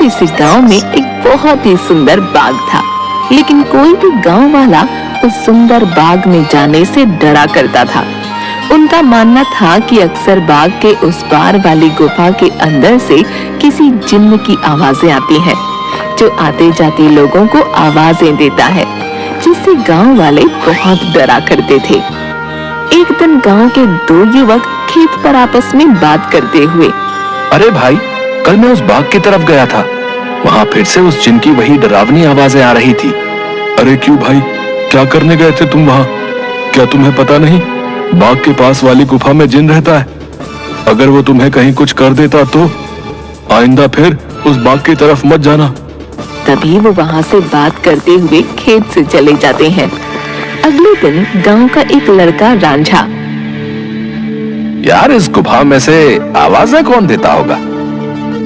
छोटे से गांव में एक बहुत ही सुंदर बाग था, लेकिन कोई भी गांव वाला उस सुंदर बाग में जाने से डरा करता था। उनका मानना था कि अक्सर बाग के उस पार वाली गुफा के अंदर से किसी जिन्न की आवाजें आती हैं, जो आते जाते लोगों को आवाजें देता है, जिससे गांव वाले बहुत डरा करते थे। एक दिन गांव के दो युवक खेत पर आपस में बात करते हुए, अरे भाई, कल मैं उस बाग की तरफ गया था, वहाँ फिर से उस जिन की वही डरावनी आवाजें आ रही थी। अरे क्यों भाई, क्या करने गए थे तुम वहाँ? क्या तुम्हें पता नहीं बाग के पास वाली गुफा में जिन रहता है? अगर वो तुम्हें कहीं कुछ कर देता तो आइंदा फिर उस बाग की तरफ मत जाना। तभी वो वहाँ से बात करते हुए खेत से चले जाते हैं। अगले दिन गांव का एक लड़का रांझा, यार, इस गुफा में से आवाजें कौन देता होगा?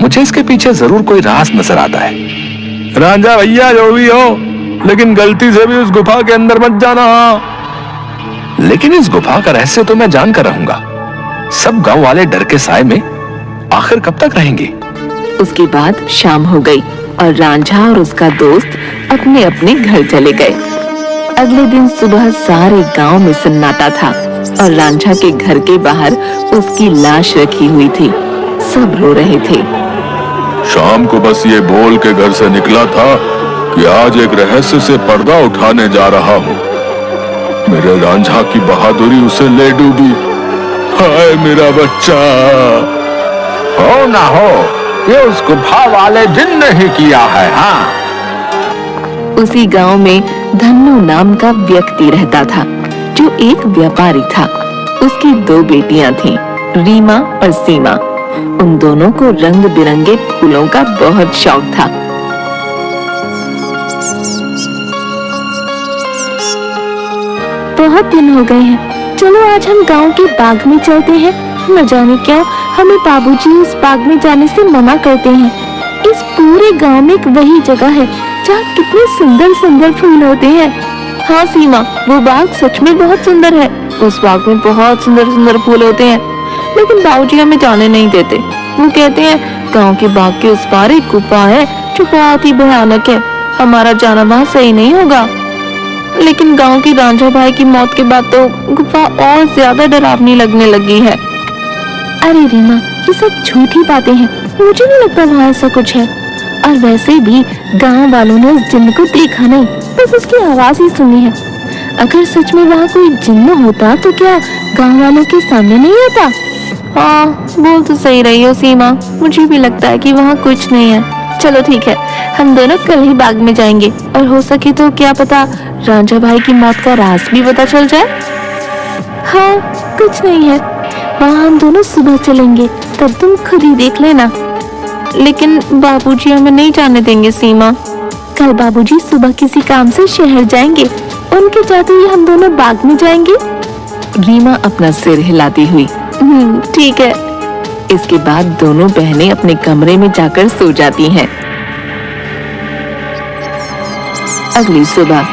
मुझे इसके पीछे जरूर कोई राज नजर आता है। रांझा भैया, जो भी हो, लेकिन गलती से भी उस गुफा के अंदर मत जाना। लेकिन इस गुफा का रहस्य तो मैं जान कर रहूंगा। सब गांव वाले डर के साए में आखिर कब तक रहेंगे? उसके बाद शाम हो गई और रांझा और उसका दोस्त अपने अपने घर चले गए। अगले दिन सुबह सारे गांव में सन्नाटा था और रांझा के घर के बाहर उसकी लाश रखी हुई थी। सब रो रहे थे। शाम को बस ये बोल के घर से निकला था कि आज एक रहस्य से पर्दा उठाने जा रहा हूँ। मेरे रांझा की बहादुरी उसे ले डूबी। हाय मेरा बच्चा। हो ना हो, ये उस गुफा वाले जिन ने ही किया है। हाँ, उसी गांव में धन्नू नाम का व्यक्ति रहता था, जो एक व्यापारी था। उसकी दो बेटियां थीं, रीमा और सीमा। उन दोनों को रंग बिरंगे फूलों का बहुत शौक था। बहुत दिन हो गए हैं, चलो आज हम गांव के बाग में चलते हैं। न जाने क्यों हमें बाबूजी उस बाग में जाने से मना करते हैं। इस पूरे गांव में एक वही जगह है जहाँ कितने सुंदर सुंदर फूल होते हैं। हाँ सीमा, वो बाग सच में बहुत सुंदर है। उस बाग में बहुत सुंदर सुंदर फूल होते हैं, लेकिन बाबूजी हमें जाने नहीं देते। वो कहते हैं गांव के बाग के उस पार एक गुफा है जो बहुत ही भयानक है, हमारा जाना वहाँ सही नहीं होगा। लेकिन गांव की रांझा भाई की मौत के बाद तो गुफा और ज्यादा डरावनी लगने लगी है। अरे रीमा, ये सब झूठी बातें हैं, मुझे नहीं लगता वहाँ ऐसा कुछ है। और वैसे भी गांव वालों ने उस जिन्न को देखा नहीं, बस उसकी आवाज ही सुनी है। अगर सच में वहाँ कोई जिन्न होता तो क्या गांव वालों के सामने नहीं आता? हाँ, बोल तो सही रही हो सीमा, मुझे भी लगता है कि वहाँ कुछ नहीं है। चलो ठीक है, हम दोनों कल ही बाग में जाएंगे और हो सके तो क्या पता रांझा भाई की मौत का राज भी पता चल जाए। हाँ, कुछ नहीं है, वहाँ हम दोनों सुबह चलेंगे, तब तुम खुद ही देख लेना। लेकिन बाबूजी हमें नहीं जाने देंगे सीमा। कल बाबूजी सुबह किसी काम से शहर जाएंगे, उनके जाते ही हम दोनों बाग में जाएंगे। रीमा अपना सिर हिलाती हुई ठीक है। इसके बाद दोनों बहनें अपने कमरे में जाकर सो जाती हैं। अगली सुबह,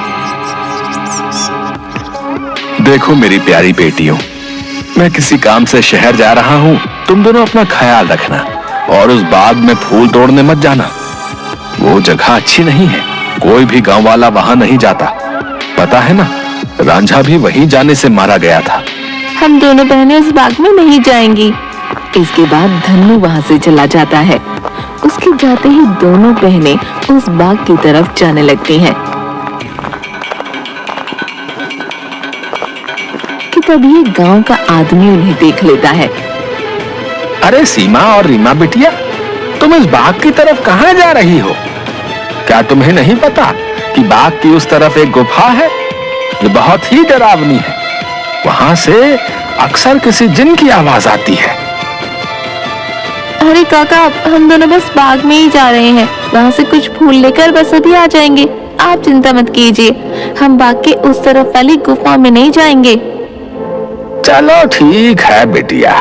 देखो मेरी प्यारी बेटियों, मैं किसी काम से शहर जा रहा हूँ। तुम दोनों अपना ख्याल रखना और उस बाग में फूल तोड़ने मत जाना। वो जगह अच्छी नहीं है, कोई भी गांव वाला वहां नहीं जाता। पता है ना, रांझा भी वहीं जाने से मारा गया था। हम दोनों बहनें उस बाग में नहीं जाएंगी। इसके बाद धन्नू वहां से चला जाता है। उसके जाते ही दोनों बहनें उस बाग की तरफ जाने लगती हैं कि तभी एक गांव का आदमी उन्हें देख लेता है। अरे सीमा और रीमा बिटिया, तुम इस बाग की तरफ कहाँ जा रही हो? क्या तुम्हें नहीं पता कि बाग की उस तरफ एक गुफा है जो बहुत ही डरावनी है? वहां से अक्सर किसी जिन की आवाज आती है। अरे काका, हम दोनों बस बाग में ही जा रहे हैं, वहाँ से कुछ फूल लेकर बस अभी आ जाएंगे। आप चिंता मत कीजिए, हम बाग के उस तरफ वाली गुफा में नहीं जाएंगे। चलो ठीक है बेटिया,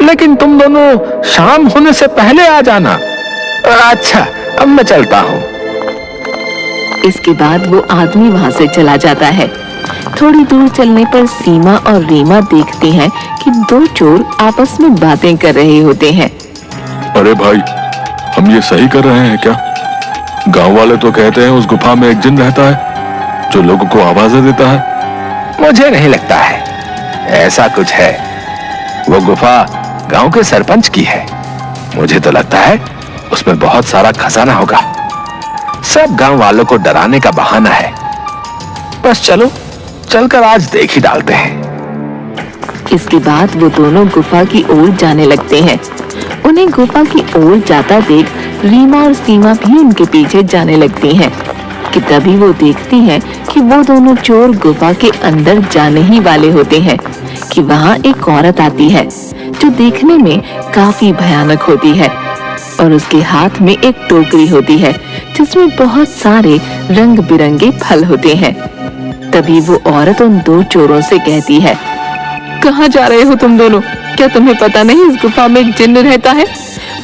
लेकिन तुम दोनों शाम होने से पहले आ जाना। अच्छा, अब मैं चलता हूँ। इसके बाद वो आदमी वहाँ से चला जाता है। थोड़ी दूर चलने पर सीमा और रीमा देखती हैं कि दो चोर आपस में बातें कर रहे होते हैं। अरे भाई, हम ये सही कर रहे हैं क्या? गांव वाले तो कहते हैं उस गुफा में एक जिन रहता है जो लोगों को आवाजें देता है। मुझे नहीं लगता है ऐसा कुछ है। वो गुफा गांव के सरपंच की है। मुझे तो लगता है उसमें बहुत सारा खजाना होगा। सब गांव वालों को डराने का बहाना है। बस चलो, चलकर आज देख ही डालते हैं। इसके बाद वो दोनों गुफा की ओर जाने लगते हैं। उन्हें गुफा की ओर जाता देख रीमा और सीमा भी उनके पीछे जाने लगती हैं कि तभी वो देखती हैं कि वो दोनों चोर गुफा के अंदर जाने ही वाले होते हैं कि वहाँ एक औरत आती है जो देखने में काफी भयानक होती है और उसके हाथ में एक टोकरी होती है जिसमें बहुत सारे रंग बिरंगे फल होते हैं। तभी वो औरत उन दो चोरों से कहती है, कहाँ जा रहे हो तुम दोनों? क्या तुम्हें पता नहीं इस गुफा में एक जिन्न रहता है?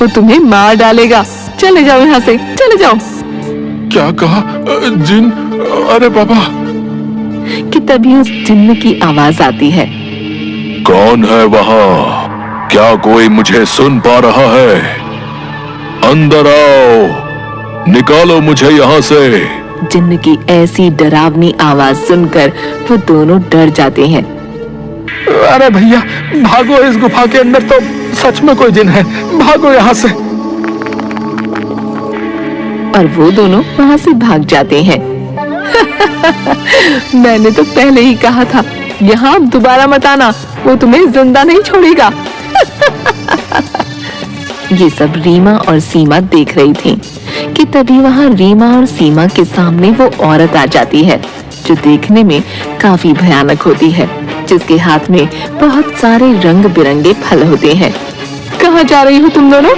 वो तुम्हें मार डालेगा। चले जाओ यहाँ से, चले जाओ। क्या कहा? जिन? अरे बाबा! कि तभी उस जिन्न की आवाज आती है, कौन है वहाँ? क्या कोई मुझे सुन पा रहा है? अंदर आओ, निकालो मुझे यहाँ से। जिन्न की ऐसी डरावनी आवाज सुनकर वो दोनों डर जाते हैं। अरे भैया भागो, इस गुफा के अंदर तो सच में कोई जिन है। भागो यहाँ से। और वो दोनों वहाँ से भाग जाते हैं। मैंने तो पहले ही कहा था, यहाँ दोबारा मत आना, वो तुम्हें जिंदा नहीं छोड़ेगा। ये सब रीमा और सीमा देख रही थीं कि तभी वहाँ रीमा और सीमा के सामने वो औरत आ जाती है जो देखने में काफी भयानक होती है, जिसके हाथ में बहुत सारे रंग बिरंगे फल होते हैं। कहाँ जा रही हो तुम दोनों?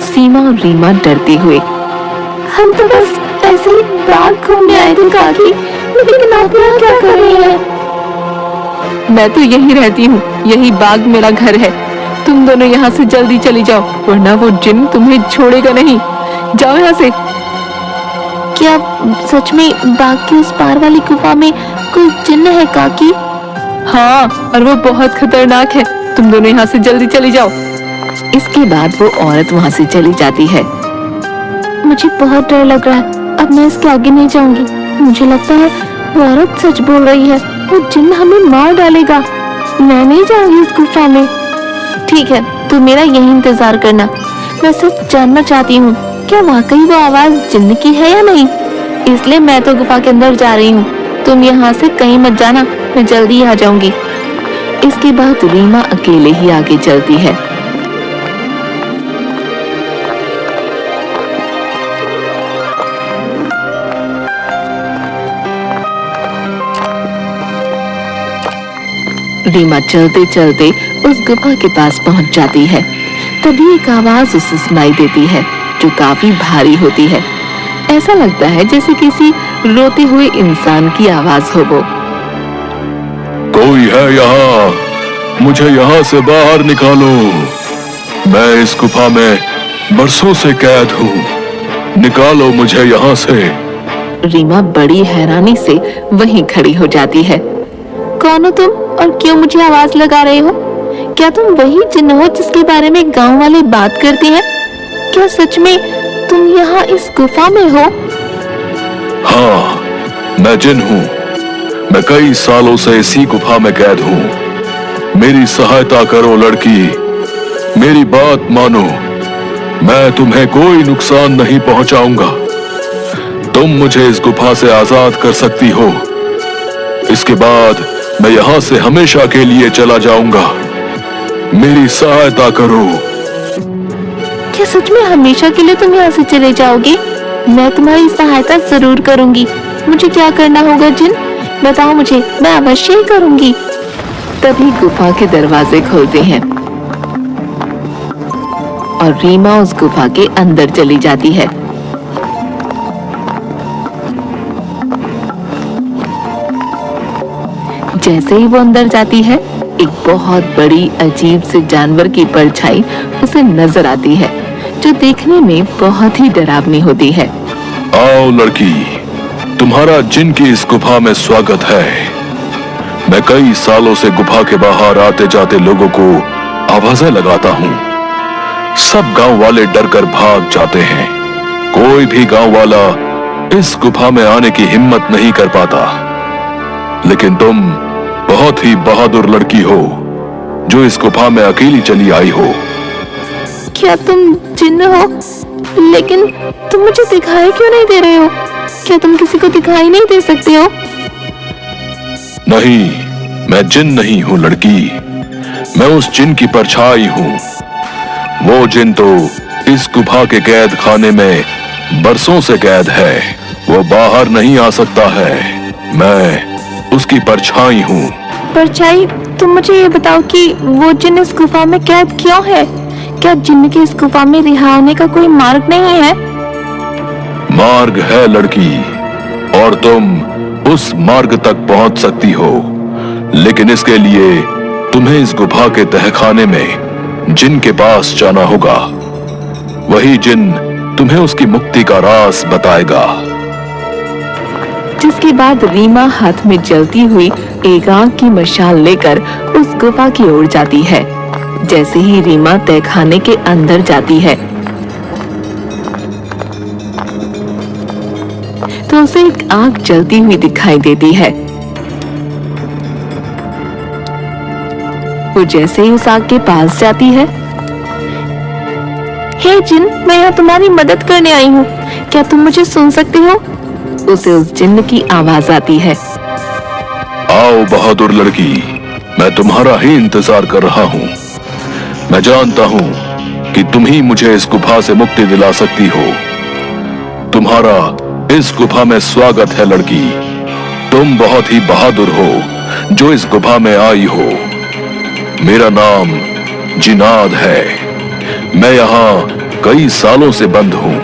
सीमा और रीमा डरते हुए, हम तो बस ऐसे ही बाग घूमने आए थे काकी, लेकिन आप यहाँ क्या कर रही हैं? मैं तो यहीं रहती हूँ, यही बाग मेरा घर है। तुम दोनों यहाँ से जल्दी चली जाओ, वरना वो जिन तुम्हें छोड़ेगा नहीं। जाओ यहाँ से। क्या सच में बाग के उस पार वाली गुफा में कोई जिन्न है काकी? हाँ, और वो बहुत खतरनाक है। तुम दोनों यहाँ से जल्दी चली जाओ। इसके बाद वो औरत वहाँ से चली जाती है। मुझे बहुत डर लग रहा है, अब मैं इसके आगे नहीं जाऊंगी। मुझे लगता है वो औरत सच बोल रही है, वो जिन्न हमें मार डालेगा। मैं नहीं जाऊंगी इस गुफा में। ठीक है, तू मेरा यही इंतजार करना। मैं सिर्फ जानना चाहती हूँ क्या वाकई वो आवाज जिन्न की है या नहीं, इसलिए मैं तो गुफा के अंदर जा रही हूँ। तुम यहाँ से कहीं मत जाना, मैं जल्दी आ जाऊंगी। इसके बाद रीमा अकेले ही आगे चलती है। रीमा चलते चलते उस गुफा के पास पहुंच जाती है। तभी एक आवाज उसे सुनाई देती है जो काफी भारी होती है। ऐसा लगता है जैसे किसी रोते हुए इंसान की आवाज हो वो। कोई है यहाँ? मुझे यहाँ से बाहर निकालो। मैं इस गुफा में बरसों से कैद हूँ। निकालो मुझे यहाँ से। रीमा बड़ी हैरानी से वहीं खड़ी हो जाती है। कौन हो तुम और क्यों मुझे आवाज लगा रहे हो? क्या तुम वही जिन्न हो जिसके बारे में गांव वाले बात करते हैं? क्या सच में तुम यहाँ इस गुफा में हो? हाँ, मैं जिन हूँ। मैं कई सालों से इसी गुफा में कैद हूँ। मेरी सहायता करो लड़की, मेरी बात मानो। मैं तुम्हें कोई नुकसान नहीं पहुंचाऊंगा। तुम मुझे इस गुफा से आजाद कर सकती हो। इसके बाद मैं यहाँ से हमेशा के लिए चला जाऊंगा। मेरी सहायता करो। क्या सच में हमेशा के लिए तुम यहाँ से चले जाओगे? मैं तुम्हारी सहायता जरूर करूंगी। मुझे क्या करना होगा जिन? बताओ मुझे, मैं अवश्य ही करूंगी। तभी गुफा के दरवाजे खुलते हैं और रीमा उस गुफा के अंदर चली जाती है। जैसे ही वो अंदर जाती है, एक बहुत बड़ी अजीब से जानवर की परछाई उसे नजर आती है जो देखने में बहुत ही डरावनी होती है। आओ लड़की, तुम्हारा जिन की इस गुफा में स्वागत है। मैं कई सालों से गुफा के बाहर आते जाते लोगों को आवाजें लगाता हूँ। सब गांव वाले डर कर भाग जाते हैं। कोई भी गांव वाला इस गुफा में आने की हिम्मत नहीं कर पाता। लेकिन तुम बहुत ही बहादुर लड़की हो जो इस गुफा में अकेली चली आई हो। क्या तुम जिन्न हो? लेकिन तुम मुझे दिखाई क्यों नहीं दे रहे हो? क्या तुम किसी को दिखाई नहीं दे सकते हो? नहीं, मैं जिन नहीं हूं लड़की, मैं उस जिन की परछाई हूं। वो जिन तो इस गुफा के कैद खाने में बरसों से कैद है, वो बाहर नहीं आ सकता है। मैं उसकी परछाई हूं। परछाई? तुम मुझे ये बताओ कि वो जिन इस गुफा में कैद क्यों है? क्या जिन्न के इस गुफा में रिहा होने का कोई मार्ग नहीं है? मार्ग है लड़की, और तुम उस मार्ग तक पहुंच सकती हो। लेकिन इसके लिए तुम्हें इस गुफा के तहखाने में जिन के पास जाना होगा। वही जिन तुम्हें उसकी मुक्ति का राज बताएगा। जिसके बाद रीमा हाथ में जलती हुई एक आग की मशाल लेकर उस गुफा की ओर जाती है। जैसे ही रीमा तहखाने के अंदर जाती है तो उसे एक आग जलती हुई दिखाई देती है। वो जैसे ही उस आग के पास जाती है, हे जिन, मैं यहाँ तुम्हारी मदद करने आई हूँ, क्या तुम मुझे सुन सकते हो? उसे उस जिन्न की आवाज आती है। आओ बहादुर लड़की, मैं तुम्हारा ही इंतजार कर रहा हूँ। मैं जानता हूँ कि तुम ही मुझे इस गुफा से मुक्ति दिला सकती हो। तुम्हारा इस गुफा में स्वागत है लड़की। तुम बहुत ही बहादुर हो जो इस गुफा में आई हो। मेरा नाम जिनाद है। मैं यहाँ कई सालों से बंद हूँ।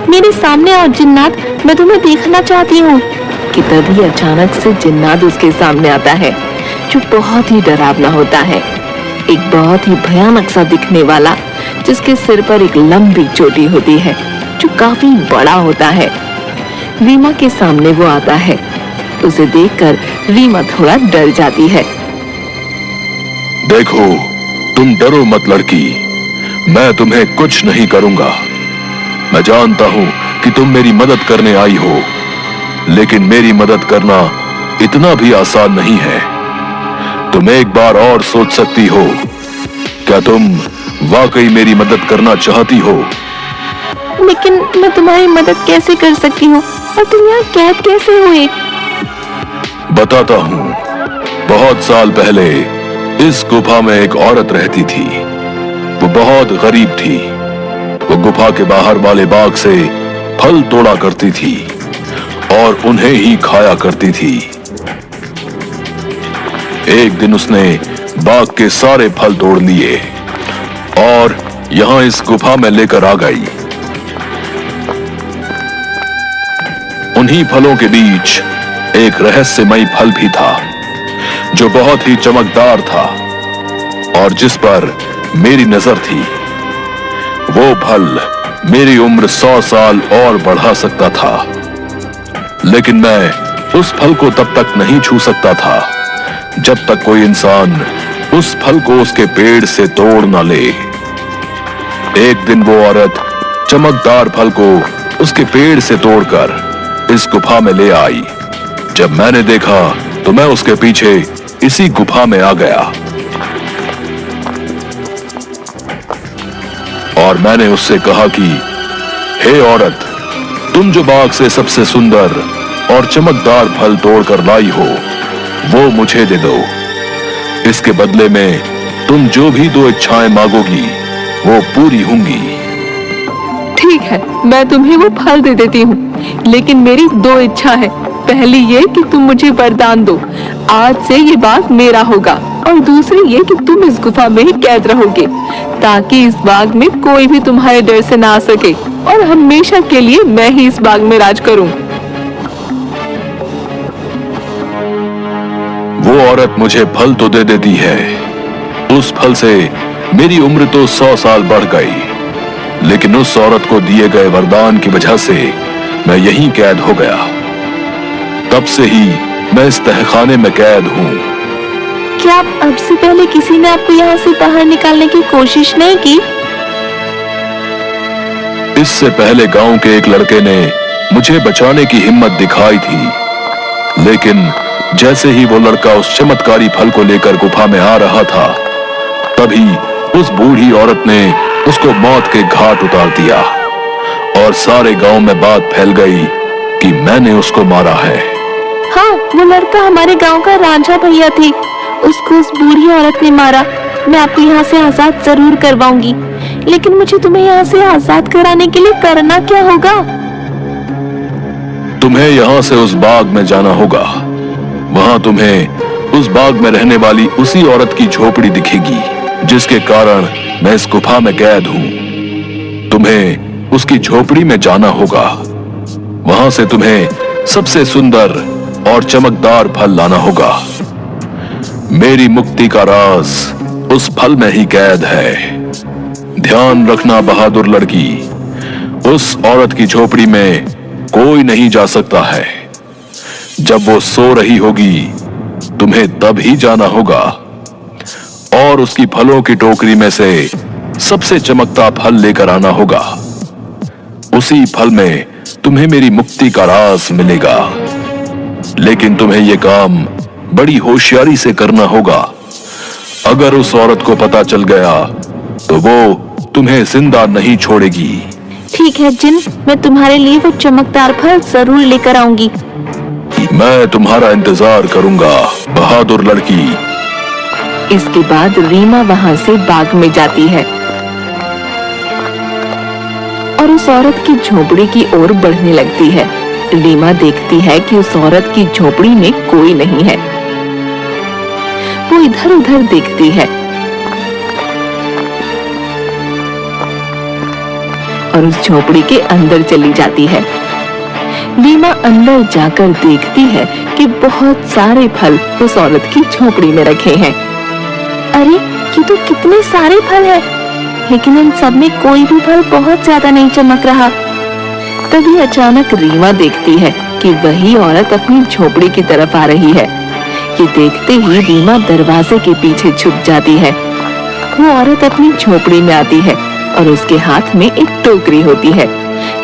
मेरे सामने आओ जिन्नात, मैं तुम्हें देखना चाहती हूँ। कि तभी अचानक से जिन्नात उसके सामने आता है, जो बहुत ही डरावना होता है। एक बहुत ही भयानक सा दिखने वाला, जिसके सिर पर एक लंबी चोटी होती है जो काफी बड़ा होता है। रीमा के सामने वो आता है। उसे देखकर रीमा थोड़ा डर जाती है। देखो, तुम डरो मत लड़की, मैं तुम्हें कुछ नहीं करूंगा। मैं जानता हूं कि तुम मेरी मदद करने आई हो, लेकिन मेरी मदद करना इतना भी आसान नहीं है। तुम एक बार और सोच सकती हो। क्या तुम वाकई मेरी मदद करना चाहती हो? लेकिन मैं तुम्हारी मदद कैसे कर सकती हूँ, और तुम यहाँ कैद कैसे हुए? बताता हूँ। बहुत साल पहले इस गुफा में एक औरत रहती थी। वो बहुत गरीब थी। वो गुफा के बाहर वाले बाग से फल तोड़ा करती थी और उन्हें ही खाया करती थी। एक दिन उसने बाग के सारे फल तोड़ लिए और यहाँ इस गुफा में लेकर आ गई। उन्हीं फलों के बीच एक रहस्यमयी फल भी था जो बहुत ही चमकदार था और जिस पर मेरी नजर थी। वो फल मेरी उम्र 100 साल और बढ़ा सकता था, लेकिन मैं उस फल को तब तक नहीं छू सकता था जब तक कोई इंसान उस फल को उसके पेड़ से तोड़ ना ले। एक दिन वो औरत चमकदार फल को उसके पेड़ से तोड़कर इस गुफा में ले आई। जब मैंने देखा तो मैं उसके पीछे इसी गुफा में आ गया और मैंने उससे कहा कि हे औरत, तुम जो बाग से सबसे सुंदर और चमकदार फल तोड़कर लाई हो, वो मुझे दे दो। इसके बदले में तुम जो भी 2 इच्छाएं मांगोगी वो पूरी होंगी। ठीक है, मैं तुम्हें वो फल दे देती हूँ, लेकिन मेरी 2 इच्छा है। पहली ये कि तुम मुझे वरदान दो, आज से ये बाग मेरा होगा, और दूसरी ये कि तुम इस गुफा में ही कैद रहोगे, ताकि इस बाग में कोई भी तुम्हारे डर से ना आ सके और हमेशा के लिए मैं ही इस बाग में राज करूं। वो औरत मुझे फल तो दे देती है, उस फल से मेरी उम्र तो 100 साल बढ़ गई, लेकिन उस औरत को दिए गए वरदान की वजह से मैं यहीं कैद हो गया। तब से ही मैं इस तहखाने में कैद हूँ। क्या अब से पहले किसी ने आपको यहाँ से बाहर निकालने की कोशिश नहीं की? इससे पहले गांव के एक लड़के ने मुझे बचाने की हिम्मत दिखाई थी, लेकिन जैसे ही वो लड़का उस चमत्कारी फल को लेकर गुफा में आ रहा था, तभी उस बूढ़ी औरत ने उसको मौत के घाट उतार दिया और सारे गांव में बात फैल गई कि मैंने उसको मारा है। हाँ, वो लड़का हमारे गांव का रांझा भैया थे। उसको उस बूढ़ी औरत ने मारा। मैं आपको यहाँ से आजाद जरूर करवाऊंगी, लेकिन मुझे तुम्हें यहाँ से आजाद कराने के लिए करना क्या होगा? तुम्हें यहाँ से उस बाग में जाना होगा। वहाँ तुम्हें उस बाग में रहने वाली उसी औरत की झोपड़ी दिखेगी जिसके कारण मैं इस गुफा में कैद हूँ। तुम्हें उसकी झोपड़ी में जाना होगा। वहां से तुम्हें सबसे सुंदर और चमकदार फल लाना होगा। मेरी मुक्ति का राज उस फल में ही कैद है। ध्यान रखना बहादुर लड़की, उस औरत की झोपड़ी में कोई नहीं जा सकता है। जब वो सो रही होगी तुम्हें तब ही जाना होगा और उसकी फलों की टोकरी में से सबसे चमकता फल लेकर आना होगा। उसी फल में तुम्हें मेरी मुक्ति का राज मिलेगा, लेकिन तुम्हें यह काम बड़ी होशियारी से करना होगा। अगर उस औरत को पता चल गया तो वो तुम्हें जिंदा नहीं छोड़ेगी। ठीक है जिन, मैं तुम्हारे लिए वो चमकदार फल जरूर लेकर आऊंगी। मैं तुम्हारा इंतजार करूंगा बहादुर लड़की। इसके बाद रीमा वहां से बाग में जाती है और उस औरत की झोपड़ी की ओर बढ़ने लगती है। रीमा देखती है कि उस औरत की झोपड़ी में कोई नहीं है। वो इधर उधर देखती है और उस झोपड़ी के अंदर चली जाती है। रीमा अंदर जाकर देखती है कि बहुत सारे फल उस औरत की झोपड़ी में रखे हैं। अरे ये तो कितने सारे फल हैं, लेकिन इन सब में कोई भी फल बहुत ज्यादा नहीं चमक रहा। तभी अचानक रीमा देखती है कि वही औरत अपनी झोपड़ी की तरफ आ रही है। ये देखते ही रीमा दरवाजे के पीछे छुप जाती है। वो औरत अपनी झोपड़ी में आती है और उसके हाथ में एक टोकरी होती है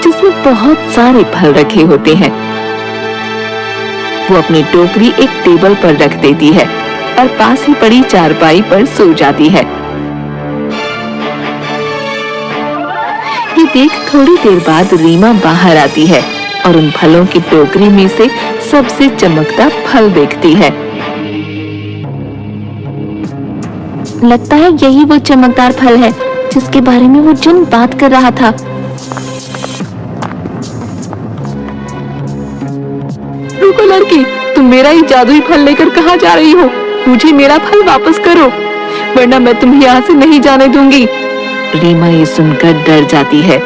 जिसमें बहुत सारे फल रखे होते हैं। वो अपनी टोकरी एक टेबल पर रख देती है और पास ही पड़ी चारपाई पर सो जाती है। ये देख थोड़ी देर बाद रीमा बाहर आती है और उन फलों की टोकरी में से सबसे चमकता फल देखती है। लगता है यही वो चमकदार फल है जिसके बारे में वो जिन बात कर रहा था। रुको लड़की, तुम मेरा ही जादुई फल लेकर कहाँ जा रही हो? मुझे मेरा फल वापस करो, वरना मैं तुम्हें यहाँ से नहीं जाने दूंगी। रीमा ये सुनकर डर जाती है।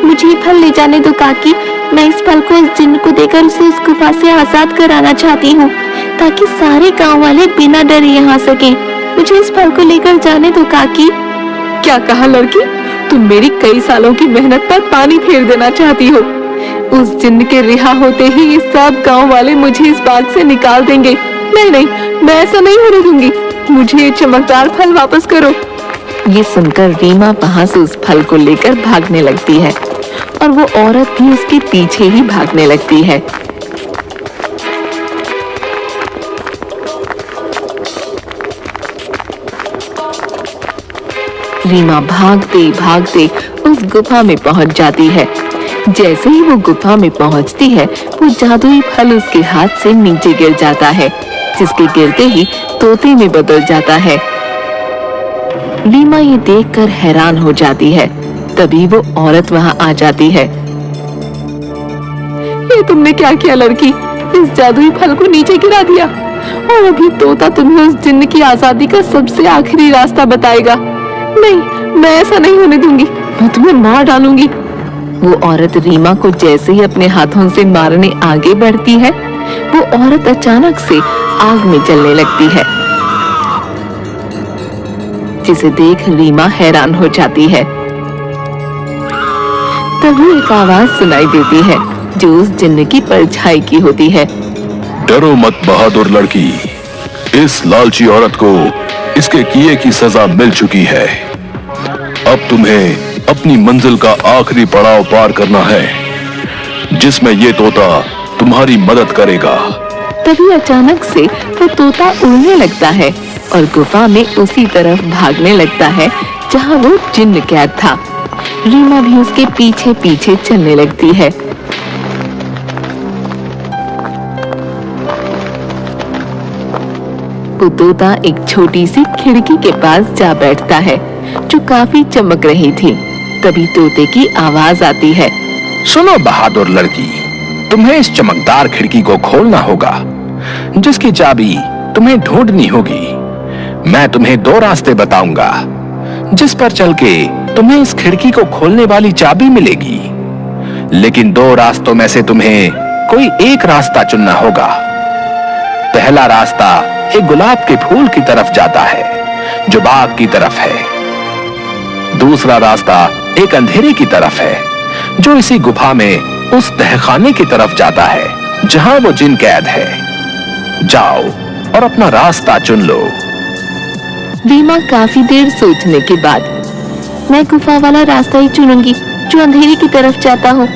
मुझे ये फल ले जाने दो काकी। मैं इस फल को इस जिन्न को देकर उसे उस गुफा से आजाद कराना चाहती हूँ, ताकि सारे गांव वाले बिना डरे यहाँ सकें। मुझे इस फल को लेकर जाने दो काकी। क्या कहा लड़की? तुम मेरी कई सालों की मेहनत पर पानी फेर देना चाहती हो? उस जिन्न के रिहा होते ही ये सब गांव वाले मुझे इस बाग से निकाल देंगे। नहीं नहीं, मैं ऐसा नहीं होने दूंगी। मुझे ये चमकदार फल वापस करो। ये सुनकर रीमा वहां से उस फल को लेकर भागने लगती है और वो औरत भी उसके पीछे ही भागने लगती है। रीमा भागते भागते उस गुफा में पहुंच जाती है। जैसे ही वो गुफा में पहुंचती है, वो जादुई फल उसके हाथ से नीचे गिर जाता है, जिसके गिरते ही तोते में बदल जाता है। रीमा ये देखकर हैरान हो जाती है। तभी वो औरत वहां आ जाती है। ये तुमने क्या किया लड़की? इस जादुई फल को नीचे गिरा दिया और अभी तोता तुम्हें उस जिन्न की आजादी का सबसे आखिरी रास्ता बताएगा। नहीं, मैं ऐसा नहीं होने दूंगी। मैं तुम्हें मार डालूंगी। वो औरत रीमा को जैसे ही अपने हाथों से मारने आगे बढ़ती है, वो औरत अचानक से आग में जलने लगती है, जिसे देख रीमा हैरान हो जाती है। तभी एक आवाज सुनाई देती है जो उस जिन्न की परछाई की होती है। डरो मत बहादुर लड़की, इस लालची औरत को इसके किए की सजा मिल चुकी है। अब तुम्हें अपनी मंजिल का आखिरी पड़ाव पार करना है, जिसमें ये तोता तुम्हारी मदद करेगा। तभी अचानक से वो तोता उड़ने लगता है और गुफा में उसी तरफ भागने लगता है जहाँ वो जिन्न कैद था। रीमा भी उसके पीछे पीछे चलने लगती है। वो तोता एक छोटी सी खिड़की के पास जा बैठता है जो काफी चमक रही थी। तभी तोते की आवाज आती है। सुनो बहादुर लड़की, तुम्हें इस चमकदार खिड़की को खोलना होगा, जिसकी चाबी तुम्हें ढूंढनी होगी। मैं तुम्हें 2 रास्ते बताऊंगा, जिस पर चल के तुम्हें इस खिड़की को खोलने वाली चाबी मिलेगी। लेकिन 2 रास्तों में से तुम्हें कोई एक रास्ता चुनना होगा। पहला रास्ता एक गुलाब के फूल की तरफ जाता है, जो बाग की तरफ है। दूसरा रास्ता एक अंधेरे की तरफ है, जो इसी गुफा में उस तहखाने की तरफ जाता है, जहां वो जिन कैद है। जाओ और अपना रास्ता चुन लो। रीमा काफी देर सोचने के बाद, मैं गुफा वाला रास्ता ही चुनूंगी जो अंधेरे की तरफ जाता हो।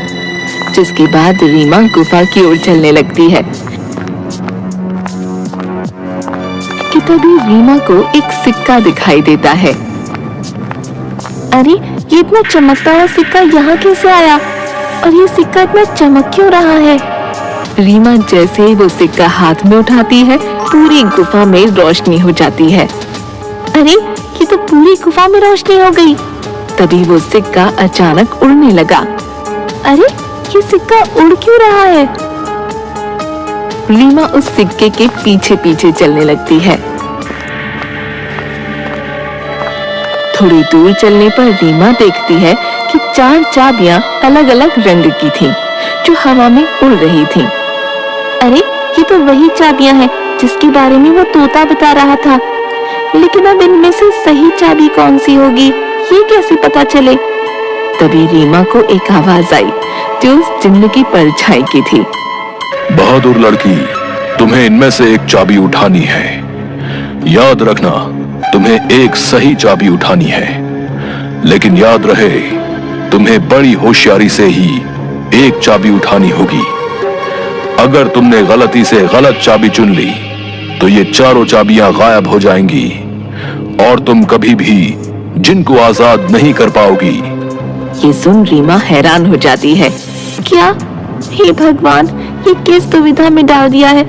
जिसके बाद रीमा गुफा की ओर चलने लगती है कि तभी रीमा को एक सिक्का दिखाई देता है। अरे, ये इतना चमकता हुआ सिक्का यहाँ कैसे आया? और ये सिक्का इतना चमक क्यों रहा है? रीमा जैसे ही वो सिक्का हाथ में उठाती है, पूरी गुफा में रोशनी हो जाती है। अरे, ये तो पूरी गुफा में रोशनी हो गई। तभी वो सिक्का अचानक उड़ने लगा। अरे, ये सिक्का उड़ क्यों रहा है? रीमा उस सिक्के के पीछे पीछे चलने लगती है। थोड़ी दूर चलने पर रीमा देखती है कि 4 चाबियां अलग अलग रंग की थीं, जो हवा में उड़ रही थीं। अरे, ये तो वही चाबियां हैं जिसके बारे में वो तोता बता रहा था। लेकिन अब इनमें से सही चाबी कौन सी होगी, ये कैसे पता चले? तभी रीमा को एक आवाज आई जो उस जिन्न की परछाई की थी। बहादुर लड़की, तुम्हें इनमें से एक चाबी उठानी है। याद रखना, तुम्हें एक सही चाबी उठानी है। लेकिन याद रहे, तुम्हें बड़ी होशियारी से ही एक चाबी उठानी होगी। अगर तुमने गलती से गलत चाबी चुन ली तो ये चारों चाबियां गायब हो जाएंगी और तुम कभी भी जिनको आजाद नहीं कर पाओगी। ये सुन रीमा हैरान हो जाती है। क्या? हे भगवान, ये किस दुविधा में डाल दिया है।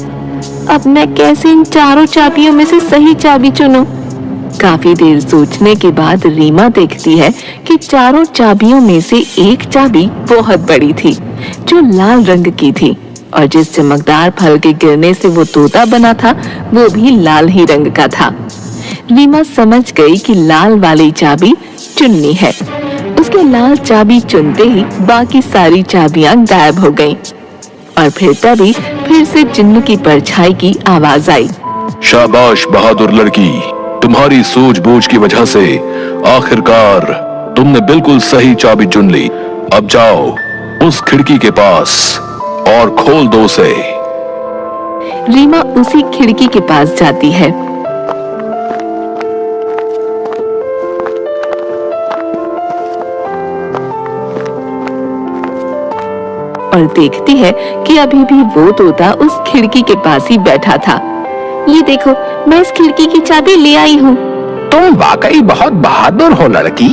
अब मैं कैसे इन चारों चाबियों में से सही चाबी चुनूं? काफी देर सोचने के बाद रीमा देखती है कि चारों चाबियों में से एक चाबी बहुत बड़ी थी, जो लाल रंग की थी, और जिस चमकदार फल के गिरने से वो तोता बना था, वो भी लाल ही रंग का था। रीमा समझ गई कि लाल वाली चाबी चुननी है। उसके लाल चाबी चुनते ही बाकी सारी चाबियां गायब हो गईं। और तभी फिर से जिन्न की परछाई की आवाज आई। शाबाश बहादुर लड़की, तुम्हारी सूझबूझ की वजह से आखिरकार तुमने बिल्कुल सही चाबी चुन ली। अब जाओ उस खिड़की के पास और खोल दो उसे। रीमा उसी खिड़की के पास जाती है और देखती है कि अभी भी वो तोता उस खिड़की के पास ही बैठा था। ये देखो, मैं इस खिड़की की चाबी ले आई हूँ। तुम वाकई बहुत बहादुर हो लड़की।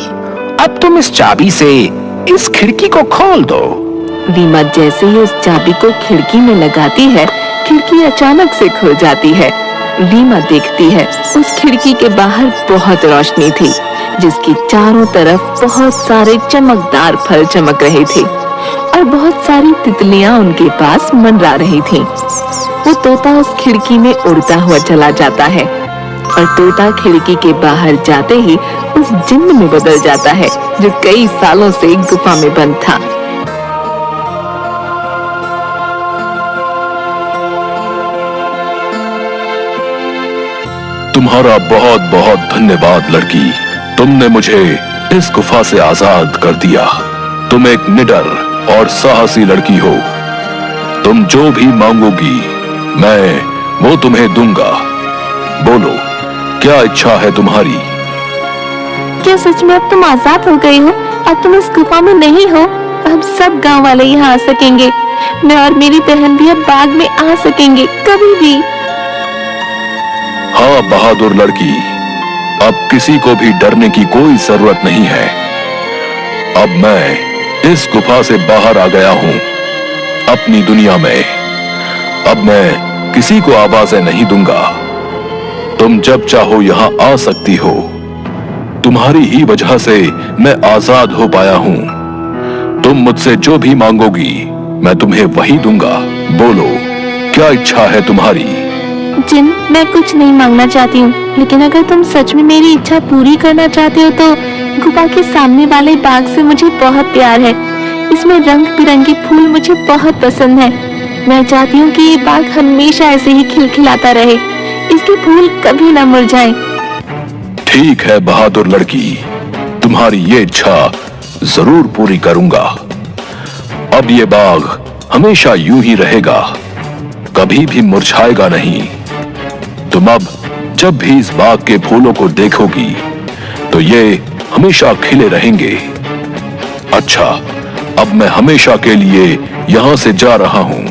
अब तुम इस चाबी से इस खिड़की को खोल दो। रीमा जैसे ही उस चाबी को खिड़की में लगाती है, खिड़की अचानक से खुल जाती है। रीमा देखती है उस खिड़की के बाहर बहुत रोशनी थी, जिसकी चारों तरफ बहुत सारे चमकदार फल चमक रहे थे और बहुत सारी तितलियां उनके पास मंडरा रही थीं। वो तोता उस खिड़की में उड़ता हुआ चला जाता है और तोता खिड़की के बाहर जाते ही उस जिन्न में बदल जाता है, जो कई सालों से गुफा में बंद था। तुम्हारा बहुत बहुत धन्यवाद लड़की, तुमने मुझे इस गुफा से आजाद कर दिया। तुम एक निडर और साहसी लड़की हो। तुम जो भी मांगोगी मैं वो तुम्हें दूंगा। बोलो, क्या इच्छा है तुम्हारी? क्या सच में अब तुम आजाद हो गए हो? अब तुम इस गुफा में नहीं हो। अब सब गांव वाले यहाँ आ सकेंगे। मैं और मेरी बहन भी अब बाग में आ सकेंगे कभी भी। हाँ बहादुर लड़की, अब किसी को भी डरने की कोई जरूरत नहीं है। अब मैं इस गुफा से बाहर आ गया हूँ अपनी दुनिया में। अब मैं किसी को आवाजें नहीं दूंगा। तुम जब चाहो यहाँ आ सकती हो। तुम्हारी ही वजह से मैं आजाद हो पाया हूँ। तुम मुझसे जो भी मांगोगी मैं तुम्हें वही दूंगा। बोलो, क्या इच्छा है तुम्हारी? जिन, मैं कुछ नहीं मांगना चाहती हूँ, लेकिन अगर तुम सच में मेरी इच्छा पूरी करना चाहते हो तो गुफा के सामने वाले बाग से मुझे बहुत प्यार है। इसमें रंग बिरंगे फूल मुझे बहुत पसंद है। मैं चाहती हूँ कि ये बाग हमेशा ऐसे ही खिलखिलाता रहे, इसके फूल कभी न मुरझाएं। ठीक है बहादुर लड़की, तुम्हारी ये इच्छा जरूर पूरी करूंगा। अब ये बाग हमेशा यूं ही रहेगा, कभी भी मुरझाएगा नहीं। तुम अब जब भी इस बाग के फूलों को देखोगी तो ये हमेशा खिले रहेंगे। अच्छा, अब मैं हमेशा के लिए यहाँ से जा रहा हूँ।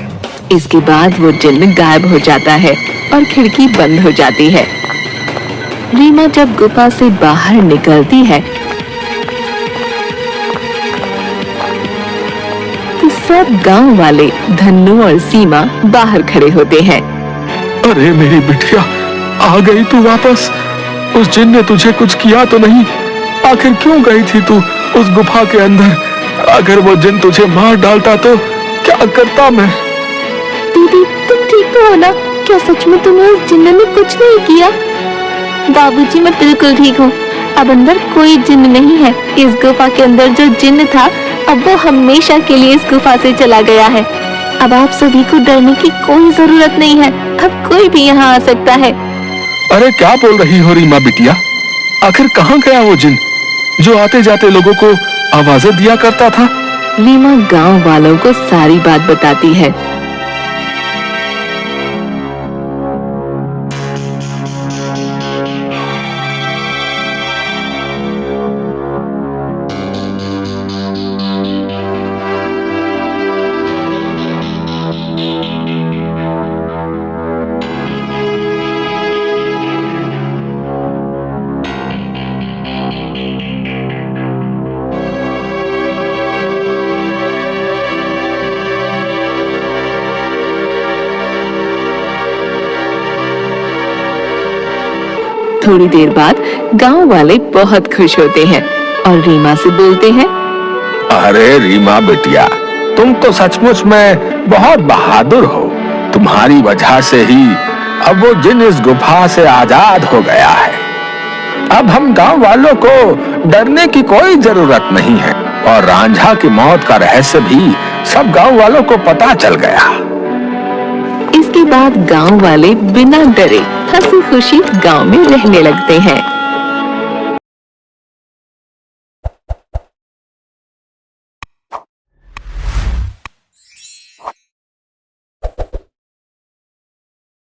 इसके बाद वो जिन्न गायब हो जाता है और खिड़की बंद हो जाती है। रीमा जब गुफा से बाहर निकलती है तो सब गांव वाले धन्नू और सीमा बाहर खड़े होते हैं। अरे मेरी बिटिया, आ गई तू वापस। उस जिन ने तुझे कुछ किया तो नहीं? आखिर क्यों गई थी तू उस गुफा के अंदर? अगर वो जिन तुझे मार डालता तो क्या करता मैं? दीदी, तुम ठीक तो हो ना? क्या सच में तुम्हें उस जिन्न ने कुछ नहीं किया? बाबूजी, मैं बिल्कुल ठीक हूँ। अब अंदर कोई जिन्न नहीं है। इस गुफा के अंदर जो जिन्न था अब वो हमेशा के लिए इस गुफा से चला गया है। अब आप सभी को डरने की कोई जरूरत नहीं है। अब कोई भी यहाँ आ सकता है। अरे क्या बोल रही हो रीमा बिटिया? आखिर कहाँ गया वो जिन जो आते जाते लोगों को आवाजें दिया करता था? रीमा गांव वालों को सारी बात बताती है। थोड़ी देर बाद गांव वाले बहुत खुश होते हैं और रीमा से बोलते हैं, अरे रीमा बिटिया, तुम तो सचमुच में बहुत बहादुर हो। तुम्हारी वजह से ही अब वो जिन इस गुफा से आजाद हो गया है। अब हम गांव वालों को डरने की कोई जरूरत नहीं है और रांझा की मौत का रहस्य भी सब गांव वालों को पता चल गया। इसके बाद गांव वाले बिना डरे हंसी खुशी गांव में रहने लगते हैं।